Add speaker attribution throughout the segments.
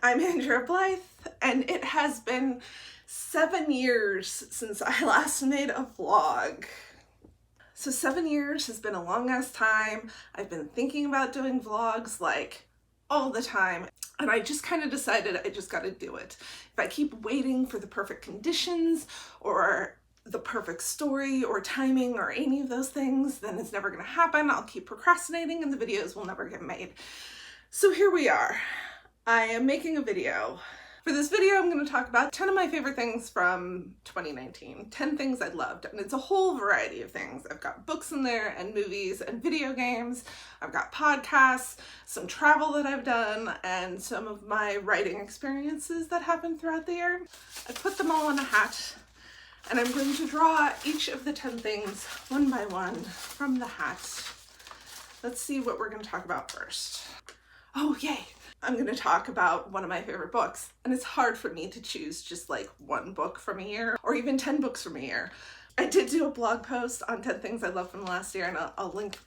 Speaker 1: I'm Andrea Blythe, and it has been 7 years since I last made a vlog. So 7 years has been a long ass time. I've been thinking about doing vlogs like all the time, and I just kind of decided I just gotta do it. If I keep waiting for the perfect conditions or the perfect story or timing or any of those things, then it's never gonna happen. I'll keep procrastinating and the videos will never get made. So here we are. I am making a video. For this video, I'm going to talk about 10 of my favorite things from 2019. 10 things I loved, and it's a whole variety of things. I've got books in there and movies and video games. I've got podcasts, some travel that I've done, and some of my writing experiences that happened throughout the year. I put them all in a hat, and I'm going to draw each of the 10 things one by one from the hat. Let's see what we're going to talk about first. Oh, yay! I'm going to talk about one of my favorite books, and it's hard for me to choose just like one book from a year or even 10 books from a year. I did do a blog post on 10 things I love from last year, and I'll link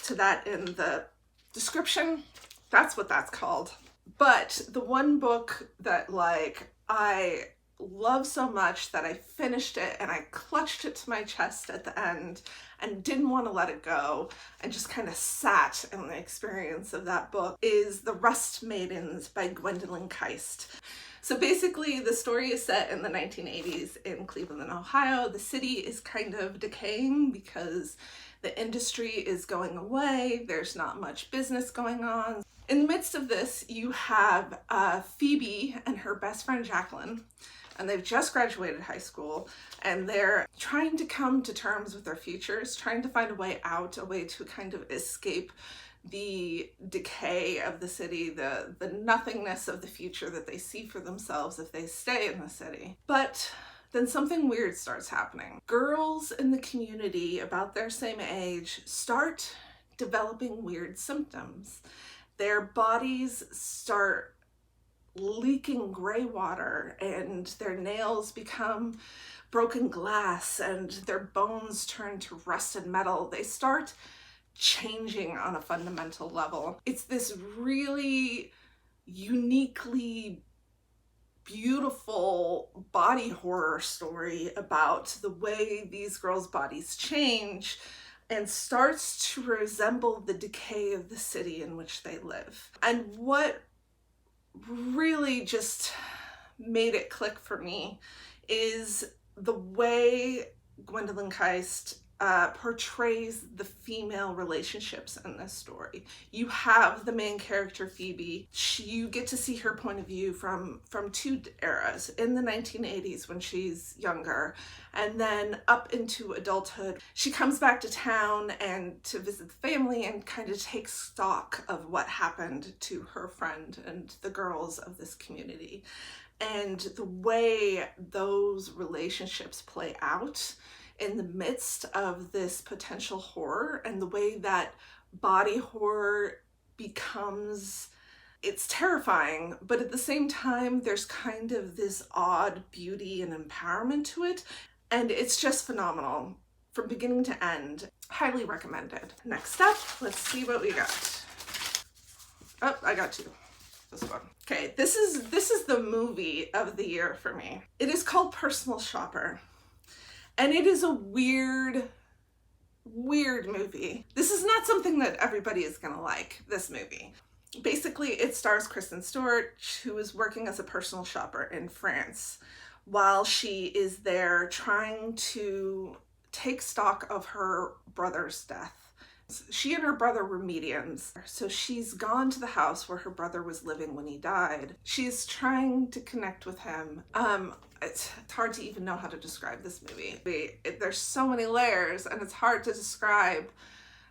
Speaker 1: to that in the description. That's what that's called. But the one book that I love so much that I finished it and I clutched it to my chest at the end and didn't want to let it go and just kind of sat in the experience of that book is The Rust Maidens by Gwendolyn Christ. So basically the story is set in the 1980s in Cleveland, Ohio. The city is kind of decaying because the industry is going away. There's not much business going on. In the midst of this, you have Phoebe and her best friend Jacqueline, and they've just graduated high school, and they're trying to come to terms with their futures, trying to find a way out, a way to kind of escape the decay of the city, the nothingness of the future that they see for themselves if they stay in the city. But then something weird starts happening. Girls in the community about their same age start developing weird symptoms. Their bodies start leaking gray water, and their nails become broken glass, and their bones turn to rusted metal. They start changing on a fundamental level. It's this really uniquely beautiful body horror story about the way these girls' bodies change and starts to resemble the decay of the city in which they live. And what really just made it click for me is the way Gwendolyn Christ portrays the female relationships in this story. You have the main character Phoebe. You get to see her point of view from two eras, in the 1980s when she's younger, and then up into adulthood. She comes back to town and to visit the family and kind of takes stock of what happened to her friend and the girls of this community. And the way those relationships play out in the midst of this potential horror, and the way that body horror becomes, it's terrifying, but at the same time there's kind of this odd beauty and empowerment to it, and it's just phenomenal from beginning to end. Highly recommended. Next up, let's see what we got. Oh, I got two. This one. Okay, this is the movie of the year for me. It is called Personal Shopper. And it is a weird movie. This is not something that everybody is gonna like, this movie. Basically, it stars Kristen Stewart, who is working as a personal shopper in France while she is there trying to take stock of her brother's death. She and her brother were mediums, so she's gone to the house where her brother was living when he died. She's trying to connect with him. It's hard to even know how to describe this movie. There's so many layers, and it's hard to describe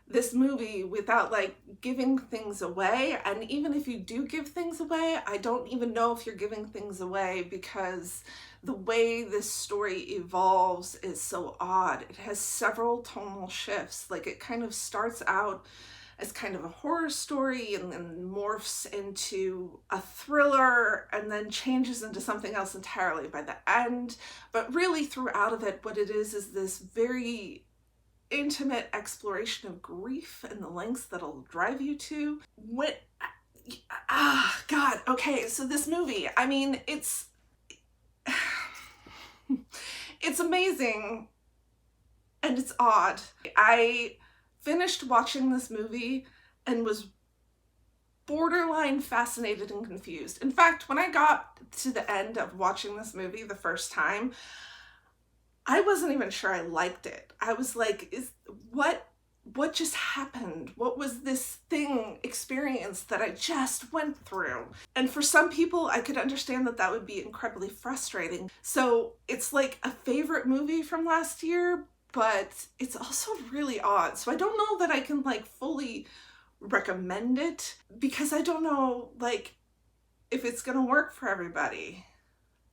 Speaker 1: this movie without giving things away. And even if you do give things away, I don't even know if you're giving things away, because the way this story evolves is so odd. It has several tonal shifts. It kind of starts out as kind of a horror story and then morphs into a thriller and then changes into something else entirely by the end. But really throughout of it, what it is this very intimate exploration of grief and the lengths that'll drive you to. God, okay, so this movie, I mean, it's amazing and it's odd. I finished watching this movie and was borderline fascinated and confused. In fact, when I got to the end of watching this movie the first time, I wasn't even sure I liked it. I was like, what just happened? What was this experience that I just went through? And for some people, I could understand that would be incredibly frustrating. So it's like a favorite movie from last year, but it's also really odd. So I don't know that I can like fully recommend it because I don't know like if it's gonna work for everybody.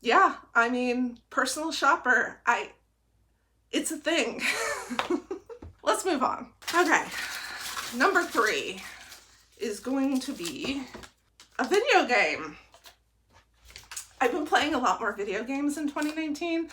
Speaker 1: Yeah, I mean, personal shopper, it's a thing. Let's move on. Okay, number 3 is going to be a video game. I've been playing a lot more video games in 2019.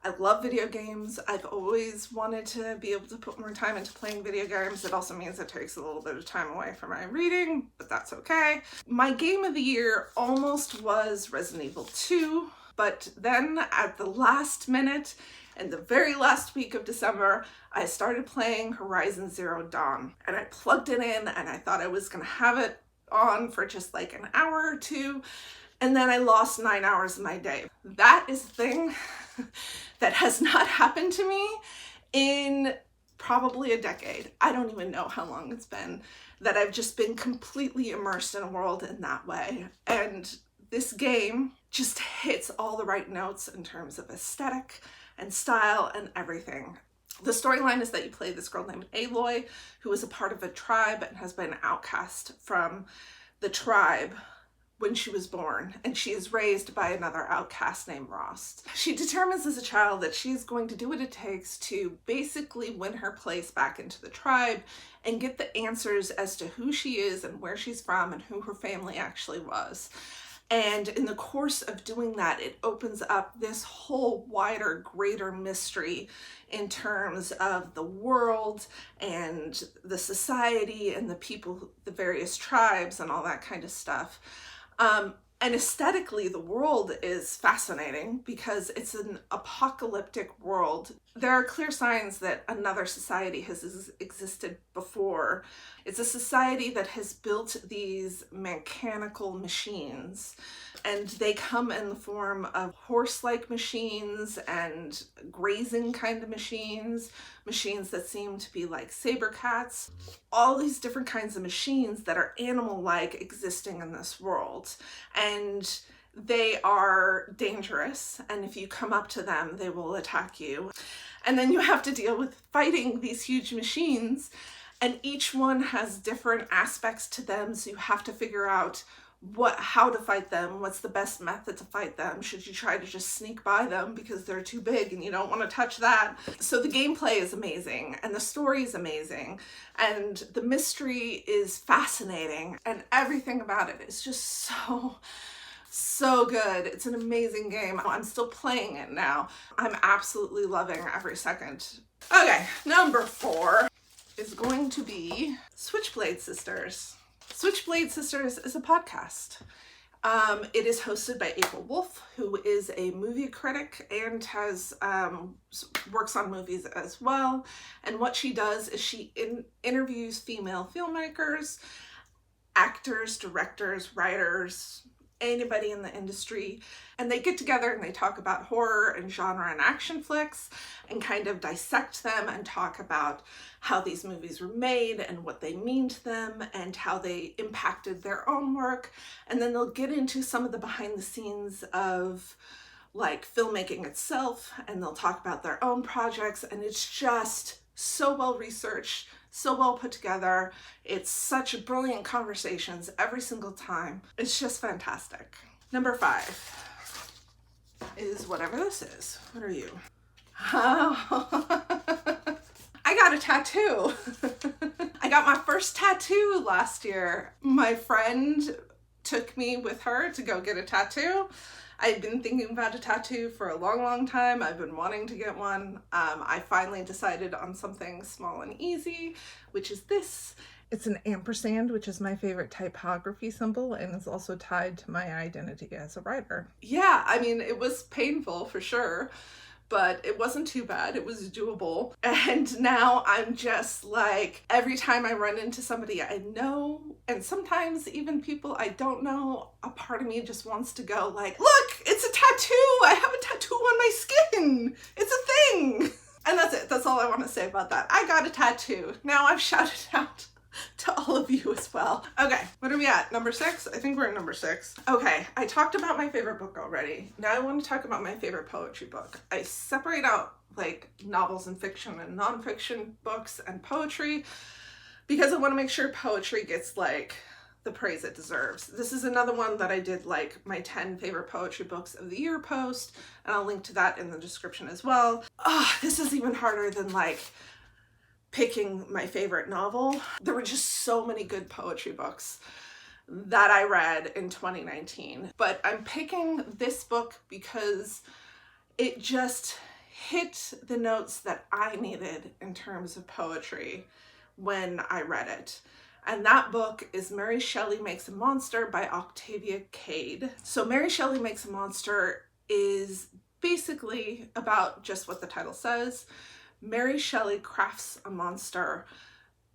Speaker 1: I love video games. I've always wanted to be able to put more time into playing video games. It also means it takes a little bit of time away from my reading, but that's okay. My game of the year almost was Resident Evil 2, but then at the last minute, in the very last week of December, I started playing Horizon Zero Dawn, and I plugged it in and I thought I was gonna have it on for just like an hour or two, and then I lost 9 hours of my day. That is a thing that has not happened to me in probably a decade. I don't even know how long it's been that I've just been completely immersed in a world in that way. And this game just hits all the right notes in terms of aesthetic and style and everything. The storyline is that you play this girl named Aloy, who is a part of a tribe and has been outcast from the tribe when she was born, and she is raised by another outcast named Rost. She determines as a child that she is going to do what it takes to basically win her place back into the tribe and get the answers as to who she is and where she's from and who her family actually was. And in the course of doing that, it opens up this whole wider, greater mystery in terms of the world and the society and the people, the various tribes and all that kind of stuff. And aesthetically, the world is fascinating because it's an apocalyptic world. There are clear signs that another society has existed before. It's a society that has built these mechanical machines, and they come in the form of horse-like machines and grazing kind of machines, machines that seem to be like saber cats, all these different kinds of machines that are animal-like existing in this world. And they are dangerous, and if you come up to them, they will attack you. And then you have to deal with fighting these huge machines, and each one has different aspects to them, so you have to figure out how to fight them, what's the best method to fight them. Should you try to just sneak by them because they're too big and you don't want to touch that? So the gameplay is amazing, and the story is amazing, and the mystery is fascinating, and everything about it is just so good. It's an amazing game. I'm still playing it now. I'm absolutely loving every second. Okay, number 4 is going to be Switchblade Sisters. Switchblade Sisters is a podcast. It is hosted by April Wolf, who is a movie critic and has works on movies as well. And what she does is she interviews female filmmakers, actors, directors, writers, anybody in the industry, and they get together and they talk about horror and genre and action flicks and kind of dissect them and talk about how these movies were made and what they mean to them and how they impacted their own work. And then they'll get into some of the behind the scenes of like filmmaking itself, and they'll talk about their own projects, and it's just so well researched, so well put together. It's such brilliant conversations every single time. It's just fantastic. Number 5 is whatever this is. What are you? Oh, I got a tattoo. I got my first tattoo last year. My friend took me with her to go get a tattoo. I've been thinking about a tattoo for a long time. I've been wanting to get one. I finally decided on something small and easy, which is this. It's an ampersand, which is my favorite typography symbol and is also tied to my identity as a writer. Yeah, I mean, it was painful for sure, but it wasn't too bad. It was doable. And now I'm just like, every time I run into somebody I know, and sometimes even people I don't know, a part of me just wants to go like, look, it's a tattoo. I have a tattoo on my skin. It's a thing. And that's it. That's all I want to say about that. I got a tattoo. Now I've shouted out to all of you as well. Okay, what are we at? Number 6? I think we're at number 6. Okay, I talked about my favorite book already. Now I want to talk about my favorite poetry book. I separate out like novels and fiction and nonfiction books and poetry because I want to make sure poetry gets like the praise it deserves. This is another one that I did like my 10 favorite poetry books of the year post, and I'll link to that in the description as well. This is even harder than like picking my favorite novel. There were just so many good poetry books that I read in 2019, but I'm picking this book because it just hit the notes that I needed in terms of poetry when I read it. And that book is Mary Shelley Makes a Monster by Octavia Cade. So Mary Shelley Makes a Monster is basically about just what the title says. Mary Shelley crafts a monster,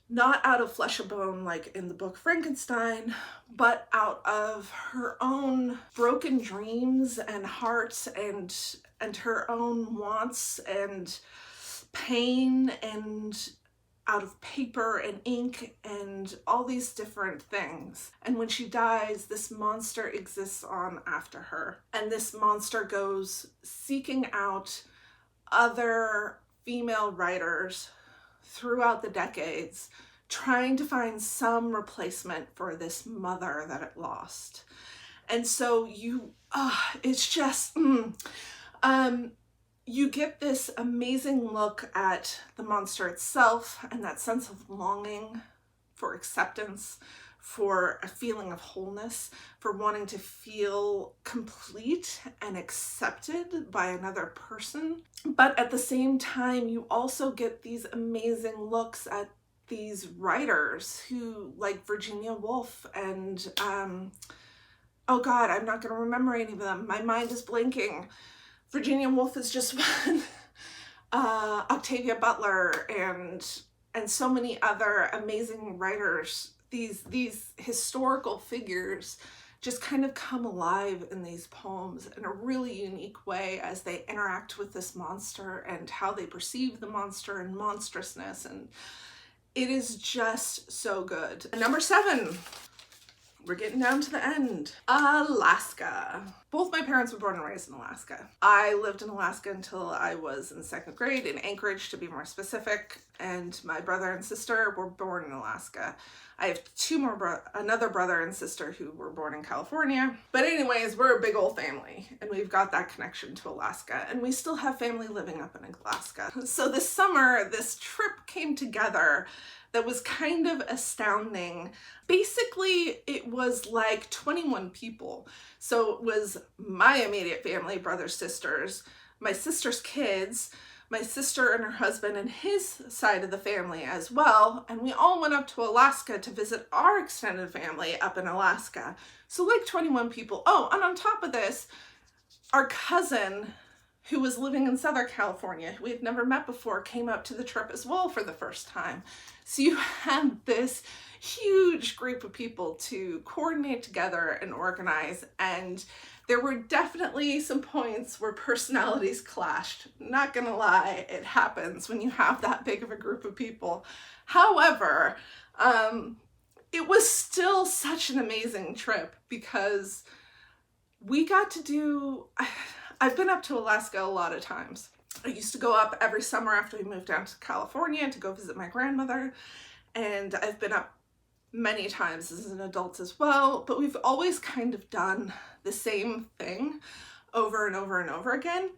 Speaker 1: not out of flesh and bone like in the book Frankenstein, but out of her own broken dreams and hearts and her own wants and pain, and out of paper and ink and all these different things. And when she dies, this monster exists on after her. And this monster goes seeking out other female writers throughout the decades, trying to find some replacement for this mother that it lost. And so it's just, you get this amazing look at the monster itself and that sense of longing for acceptance, for a feeling of wholeness, for wanting to feel complete and accepted by another person. But at the same time, you also get these amazing looks at these writers who, like Virginia Woolf and, oh God, I'm not going to remember any of them. My mind is blanking. Virginia Woolf is just one. Octavia Butler and so many other amazing writers. These historical figures just kind of come alive in these poems in a really unique way as they interact with this monster and how they perceive the monster and monstrousness. And it is just so good. Number 7. We're getting down to the end. Alaska. Both my parents were born and raised in Alaska. I lived in Alaska until I was in 2nd grade, in Anchorage to be more specific, and my brother and sister were born in Alaska. I have another brother and sister who were born in California. But anyways, we're a big old family, and we've got that connection to Alaska, and we still have family living up in Alaska. So this summer, this trip came together that was kind of astounding. Basically, it was like 21 people. So it was my immediate family, brothers, sisters, my sister's kids, my sister and her husband and his side of the family as well. And we all went up to Alaska to visit our extended family up in Alaska. So like 21 people. Oh, and on top of this, our cousin who was living in Southern California, who we had never met before, came up to the trip as well for the first time. So you had this huge group of people to coordinate together and organize, and there were definitely some points where personalities clashed. Not gonna lie, it happens when you have that big of a group of people. However, it was still such an amazing trip because we got to do, I've been up to Alaska a lot of times. I used to go up every summer after we moved down to California to go visit my grandmother, and I've been up many times as an adult as well, but we've always kind of done the same thing over and over and over again.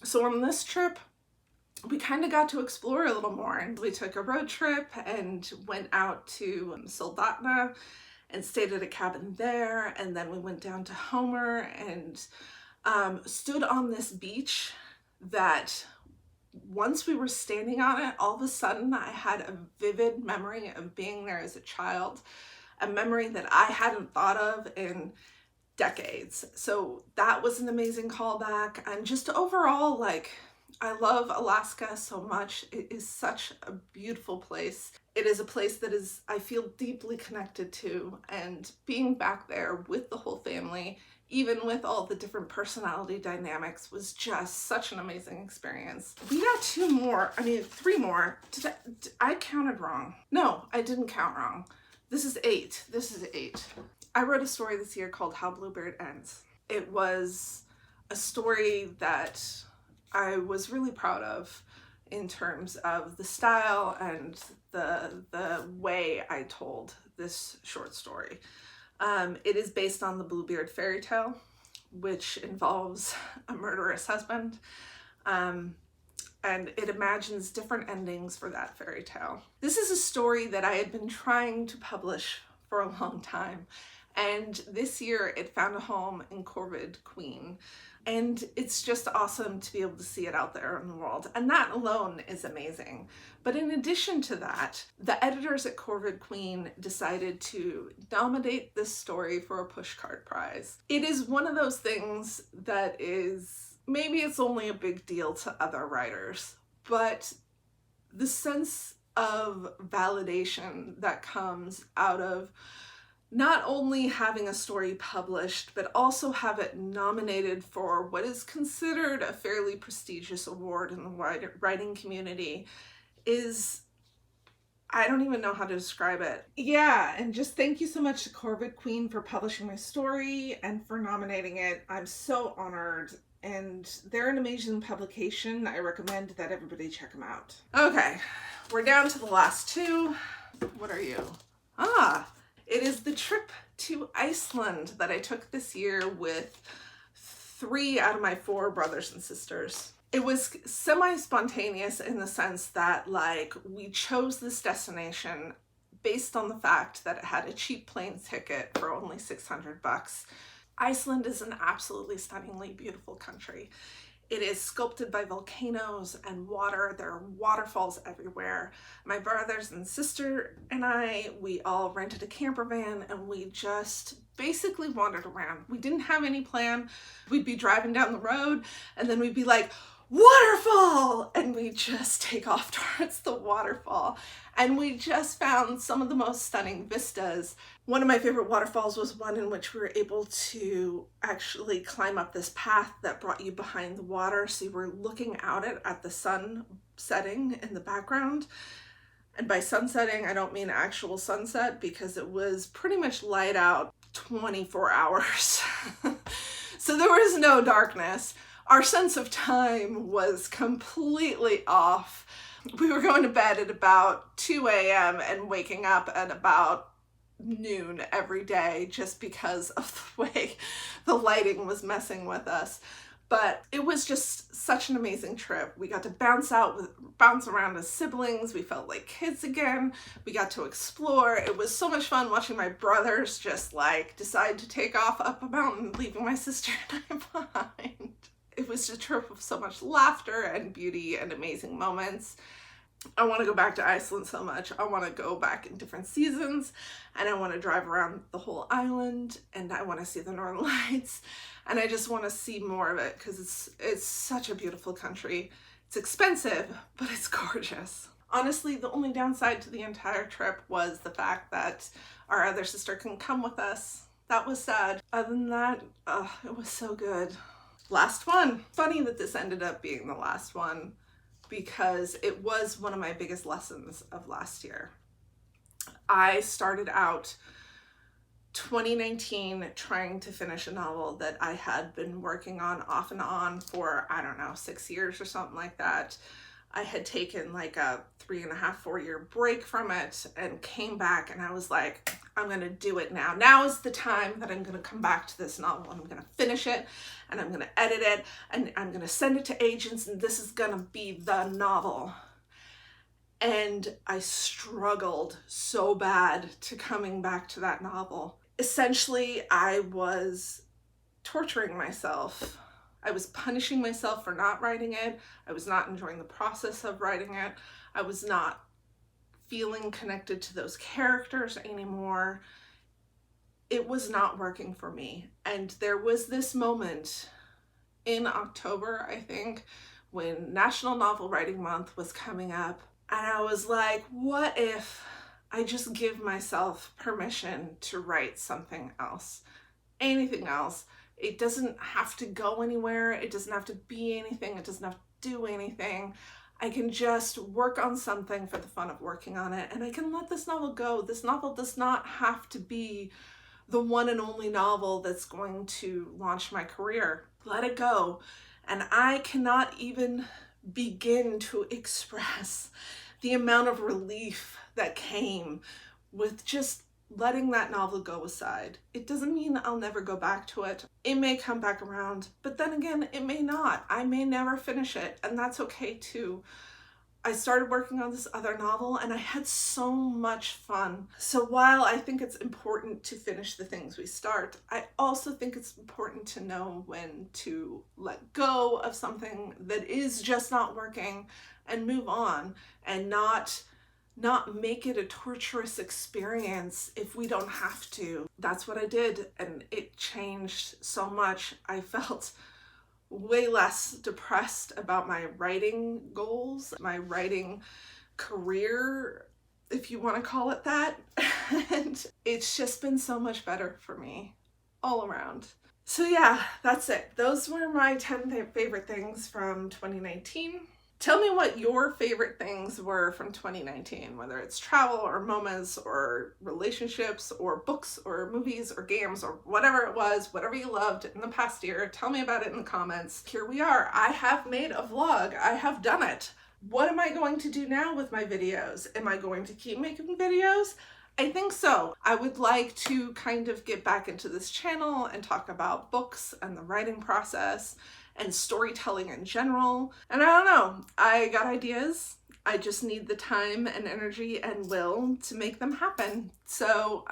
Speaker 1: So on this trip, we kind of got to explore a little more, and we took a road trip and went out to Soldotna and stayed at a cabin there, and then we went down to Homer and stood on this beach that once we were standing on it, all of a sudden I had a vivid memory of being there as a child, a memory that I hadn't thought of in decades. So that was an amazing callback. And just overall, like, I love Alaska so much. It is such a beautiful place. It is a place that I feel deeply connected to, and being back there with the whole family, even with all the different personality dynamics, was just such an amazing experience. We got three more. I counted wrong. No, I didn't count wrong. This is 8. I wrote a story this year called How Bluebeard Ends. It was a story that I was really proud of in terms of the style and the way I told this short story. It is based on the Bluebeard fairy tale, which involves a murderous husband, and it imagines different endings for that fairy tale. This is a story that I had been trying to publish for a long time, and this year it found a home in Corvid Queen. And it's just awesome to be able to see it out there in the world. And that alone is amazing. But in addition to that, the editors at Corvid Queen decided to nominate this story for a pushcart prize. It is one of those things that maybe it's only a big deal to other writers, but the sense of validation that comes out of not only having a story published, but also have it nominated for what is considered a fairly prestigious award in the writing community I don't even know how to describe it. Yeah, and just thank you so much to Corvid Queen for publishing my story and for nominating it. I'm so honored, and they're an amazing publication. I recommend that everybody check them out. Okay, we're down to the last 2. What are you? It is the trip to Iceland that I took this year with 3 out of my 4 brothers and sisters. It was semi-spontaneous in the sense that, like, we chose this destination based on the fact that it had a cheap plane ticket for only $600. Iceland is an absolutely stunningly beautiful country. It is sculpted by volcanoes and water. There are waterfalls everywhere. My brothers and sister and we all rented a camper van, and we just basically wandered around. We didn't have any plan. We'd be driving down the road, and then we'd be like, waterfall! And we just take off towards the waterfall. And we just found some of the most stunning vistas. One of my favorite waterfalls was one in which we were able to actually climb up this path that brought you behind the water. So you were looking out at the sun setting in the background. And by sunsetting, I don't mean actual sunset, because it was pretty much light out 24 hours. So there was no darkness. Our sense of time was completely off. We were going to bed at about 2 a.m. and waking up at about noon every day, just because of the way the lighting was messing with us. But it was just such an amazing trip. We got to bounce around as siblings. We felt like kids again. We got to explore. It was so much fun watching my brothers just like decide to take off up a mountain, leaving my sister and I behind. It was a trip of so much laughter and beauty and amazing moments. I want to go back to Iceland so much. I want to go back in different seasons, and I want to drive around the whole island, and I want to see the Northern Lights, and I just want to see more of it because it's such a beautiful country. It's expensive, but it's gorgeous. Honestly, the only downside to the entire trip was the fact that our other sister couldn't come with us. That was sad. Other than that, it was so good. Last one. Funny that this ended up being the last one, because it was one of my biggest lessons of last year. I started out 2019 trying to finish a novel that I had been working on off and on for, 6 years or something like that. I had taken like a 3.5-4 year break from it and came back, and I was like, I'm gonna do it now. Now is the time that I'm gonna come back to this novel, and I'm gonna finish it, and I'm gonna edit it, and I'm gonna send it to agents, and this is gonna be the novel. And I struggled so bad to coming back to that novel. Essentially, I was torturing myself I was punishing myself for not writing it. I was not enjoying the process of writing it. I was not feeling connected to those characters anymore. It was not working for me. And there was this moment in October, I think, when National Novel Writing Month was coming up. And I was like, what if I just give myself permission to write something else? Anything else. It doesn't have to go anywhere. It doesn't have to be anything. It doesn't have to do anything. I can just work on something for the fun of working on it, and I can let this novel go. This novel does not have to be the one and only novel that's going to launch my career. Let it go. And I cannot even begin to express the amount of relief that came with just letting that novel go aside. It doesn't mean I'll never go back to it. It may come back around, but then again, it may not. I may never finish it, and that's okay too. I started working on this other novel and I had so much fun. So while I think it's important to finish the things we start, I also think it's important to know when to let go of something that is just not working and move on, and not make it a torturous experience if we don't have to. That's what I did, and it changed so much. I felt way less depressed about my writing goals, my writing career, if you want to call it that. And it's just been so much better for me all around. So yeah, that's it. Those were my 10 favorite things from 2019. Tell me what your favorite things were from 2019, whether it's travel or moments or relationships or books or movies or games or whatever it was, whatever you loved in the past year. Tell me about it in the comments. Here we are. I have made a vlog. I have done it. What am I going to do now with my videos? Am I going to keep making videos? I think so. I would like to kind of get back into this channel and talk about books and the writing process and storytelling in general. And I don't know, I got ideas. I just need the time and energy and will to make them happen. So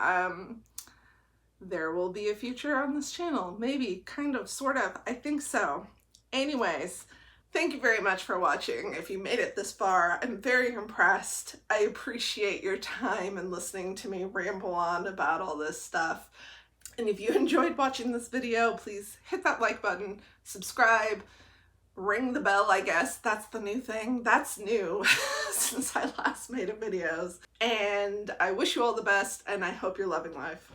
Speaker 1: there will be a future on this channel. Maybe, kind of, sort of, I think so. Anyways, thank you very much for watching. If you made it this far, I'm very impressed. I appreciate your time and listening to me ramble on about all this stuff. And if you enjoyed watching this video, please hit that like button, subscribe, ring the bell, I guess. That's the new thing. That's new since I last made videos. And I wish you all the best, and I hope you're loving life.